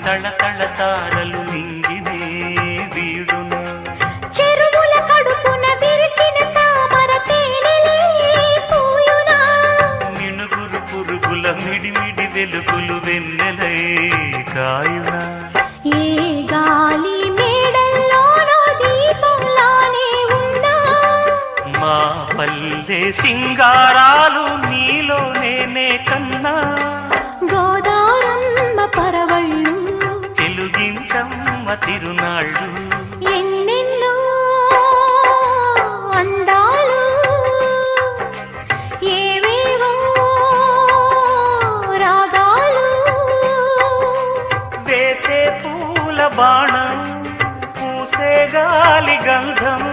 తళతళ తారలు నింగినే వీడునా చెరువుల కడుపున విరిసిన తామర తేనెలే పూయునా మినుగురు పురుగుల మిడిమిడి వెలుగులు వెన్నెలై కాయునా ఏ గాలి మేడల్లోనో దీపంలానే ఉన్నా మా పల్లె సింగారాలు నీలో నేనే కన్నా గోదారమ్మ పరవళ్ళు తెలుగించమ్మ తిరునాళ్ళు ఎన్నెన్నో అందాలు ఏవేవో రాగాలు వేసే పూల బాణం పూసే గాలి గంధం